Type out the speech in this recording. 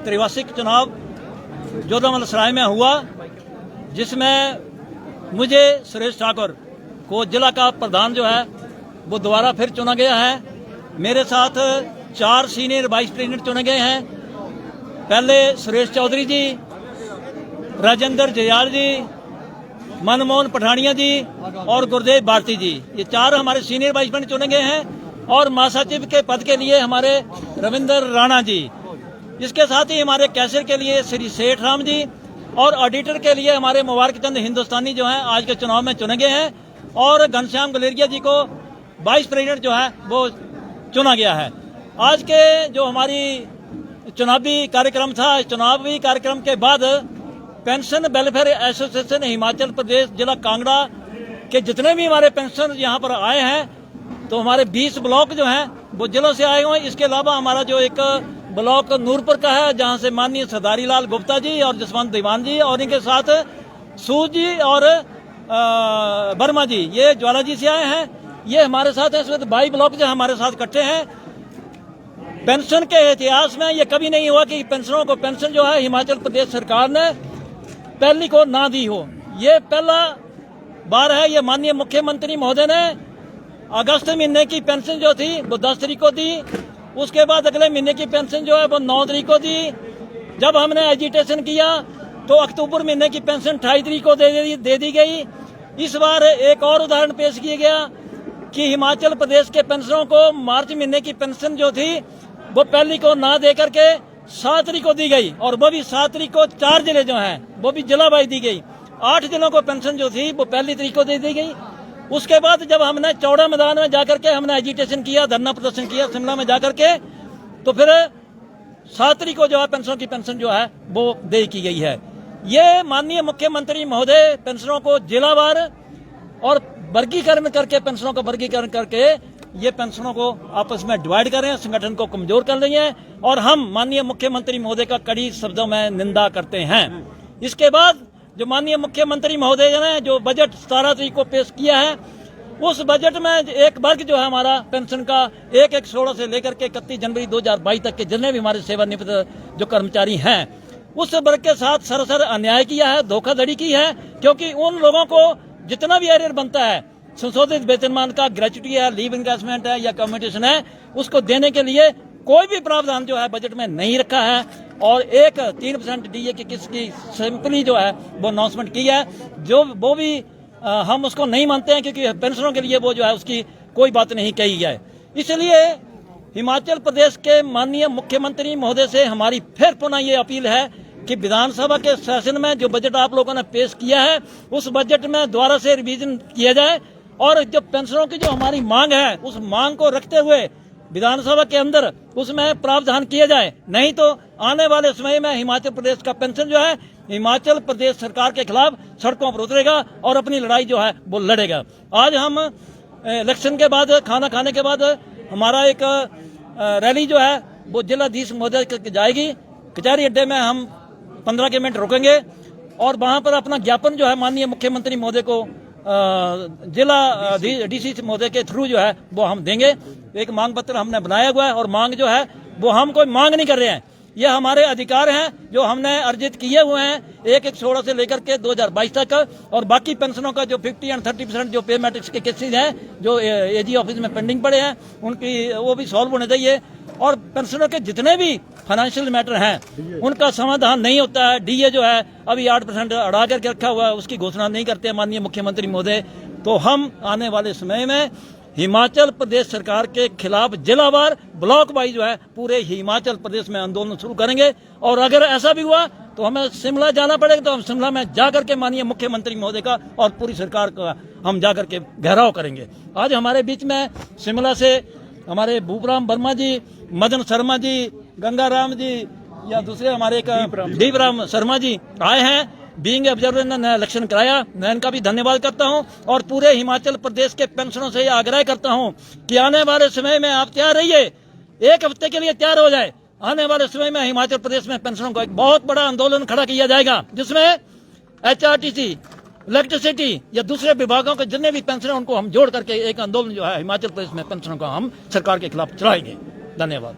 त्रैमासिक चुनाव जोधामल सराय में हुआ, जिसमें मुझे सुरेश ठाकुर को जिला का प्रधान जो है वो दोबारा फिर चुना गया है। मेरे साथ 4 सीनियर वाइस प्रेसिडेंट चुने गए हैं। पहले सुरेश चौधरी जी, राजेंद्र जयाल जी, मनमोहन पठानिया जी और गुरुदेव भारती जी, ये 4 हमारे सीनियर वाइस प्रेसिडेंट चुने गए हैं। और महासचिव के पद के लिए हमारे रविंद्र राणा जी, इसके साथ ही हमारे कैशियर के लिए श्री सेठ राम जी और ऑडिटर के लिए हमारे मुबारक चंद हिंदुस्तानी जो हैं आज के चुनाव में चुने गए हैं। और घनश्याम गुलेरिया जी को वाइस प्रेसिडेंट जो है वो चुना गया है। आज के जो हमारी चुनावी कार्यक्रम था, चुनावी कार्यक्रम के बाद pension welfare association Himachal Pradesh जिला कांगड़ा के जितने भी हमारे पेंशन यहाँ पर आए हैं, तो हमारे 20 ब्लॉक जो हैं वो जिलों से आए हुए हैं। इसके अलावा हमारा जो एक ब्लॉक नूरपुर का है, जहां से माननीय सरदारी लाल गुप्ता जी और जसवंत दीवान जी और इनके साथ सूद जी और वर्मा जी, ये ज्वाला जी से आए हैं। ये हमारे साथ हैं। इसमें 22 ब्लॉक जो हमारे साथ इकट्ठे हैं। पेंशन के इतिहास में ये कभी नहीं हुआ कि पेंशनरों को पेंशन जो है हिमाचल प्रदेश सरकार ने पहली को ना दी हो। ये पहला बार है। ये माननीय मुख्यमंत्री महोदय ने अगस्त महीने की पेंशन जो थी वो 10 तारीख को दी। उसके बाद अगले महीने की पेंशन जो है वो 9 तारीख को दी। जब हमने एजिटेशन किया तो अक्टूबर महीने की पेंशन 28 तारीख को दे दी गई। इस बार एक और उदाहरण पेश किया गया कि हिमाचल प्रदेश के पेंशनरों को मार्च महीने की पेंशन जो थी वो पहली को ना दे करके 7 तारीख को दी गई, और वो भी 7 तारीख को 4 जिले जो हैं वो भी जिला वाइज दी गई। 8 जिलों को पेंशन जो थी वो पहली तारीख को दे दी गई। उसके बाद जब हमने चौड़ा मैदान में जाकर के हमने एजिटेशन किया, धरना प्रदर्शन किया शिमला में जाकर के, तो फिर 7 तारीख को जो है पेंशनों की पेंशन जो है वो दे की गई है। ये माननीय मुख्यमंत्री महोदय पेंशनों को जिलावार और वर्गीकरण करके, पेंशनों का वर्गीकरण करके ये पेंशनों को आपस में डिवाइड कर रहे हैं, संगठन को कमजोर कर रही हैं, और हम माननीय मुख्यमंत्री महोदय का कड़ी शब्दों में निंदा करते हैं। इसके बाद जो माननीय मुख्यमंत्री महोदय ने जो बजट 17 तारीख को पेश किया है, उस बजट में एक वर्ग जो है हमारा पेंशन का 1/16 से लेकर के 31 जनवरी 2022 तक के जितने भी हमारे सेवानिवृत्त जो कर्मचारी हैं, उस वर्ग के साथ सरासर अन्याय किया है, धोखाधड़ी की है। क्योंकि उन लोगों को जितना भी एरियर बनता है, संशोधित वेतनमान का, ग्रेच्युटी है, लीव इंक्रीजमेंट है या कम्यूटेशन है, उसको देने के लिए कोई भी प्रावधान जो है बजट में नहीं रखा है। और 3% डीए की किस्त की सिंपली जो है वो अनाउंसमेंट की है, जो वो भी हम उसको नहीं मानते हैं, क्योंकि पेंशनों के लिए वो जो है उसकी कोई बात नहीं कही है। इसलिए हिमाचल प्रदेश के माननीय मुख्यमंत्री महोदय से हमारी फिर पुनः ये अपील है कि विधानसभा के सेशन में जो बजट आप लोगों ने पेश किया है, उस बजट में दोबारा से रिवीजन किया जाए, और जो पेंशनों की जो हमारी मांग है उस मांग को रखते हुए विधानसभा के अंदर उसमें प्रावधान किया जाए। नहीं तो आने वाले समय में हिमाचल प्रदेश का पेंशन जो है हिमाचल प्रदेश सरकार के खिलाफ सड़कों पर उतरेगा और अपनी लड़ाई जो है वो लड़ेगा। आज हम इलेक्शन के बाद, खाना खाने के बाद हमारा एक रैली जो है वो जिलाधीश महोदय जाएगी। कचहरी अड्डे में हम 15 मिनट रुकेंगे और वहां पर अपना ज्ञापन जो है माननीय मुख्यमंत्री महोदय को जिला डीसी महोदय के थ्रू जो है वो हम देंगे। एक मांग पत्र हमने बनाया हुआ है, और मांग जो है वो हम कोई मांग नहीं कर रहे हैं, ये हमारे अधिकार हैं जो हमने अर्जित किए हुए हैं 1/16 से लेकर के 2022 तक। और बाकी पेंशनों का जो 50 और 30% जो पे मैट्रिक्स के केसेज हैं जो एजी ऑफिस में पेंडिंग पड़े हैं, उनकी वो भी सॉल्व होने चाहिए। और पेंशनों के जितने भी फाइनेंशियल मैटर हैं उनका समाधान नहीं होता है। डीए जो है अभी 8% अड़ा करके रखा हुआ है, उसकी घोषणा नहीं करते माननीय मुख्यमंत्री महोदय। तो हम आने वाले समय में हिमाचल प्रदेश सरकार के खिलाफ जिलावार, ब्लॉक वाइज जो है पूरे हिमाचल प्रदेश में आंदोलन शुरू करेंगे। और अगर ऐसा भी हुआ तो हमें शिमला जाना पड़ेगा, तो हम शिमला में जाकर के माननीय मुख्यमंत्री महोदय का और पूरी सरकार का हम जाकर के घेराव करेंगे। आज हमारे बीच में शिमला से हमारे भूपराम वर्मा जी, मदन शर्मा जी, गंगाराम जी या दूसरे हमारे दीपराम शर्मा जी आए हैं। बीइंग ऑब्जर्वर ने इलेक्शन कराया, मैं इनका भी धन्यवाद करता हूं। और पूरे हिमाचल प्रदेश के पेंशनरों से आग्रह करता हूं कि आने वाले समय में आप तैयार रहिए, 1 हफ्ते के लिए तैयार हो जाए। आने वाले समय में हिमाचल प्रदेश में पेंशनरों का एक बहुत बड़ा आंदोलन खड़ा किया जाएगा, जिसमें HRTC, इलेक्ट्रिसिटी या दूसरे विभागों के जितने भी पेंशन है उनको हम जोड़ करके एक आंदोलन जो है हिमाचल प्रदेश में पेंशनों का हम सरकार के खिलाफ चलाएंगे। धन्यवाद।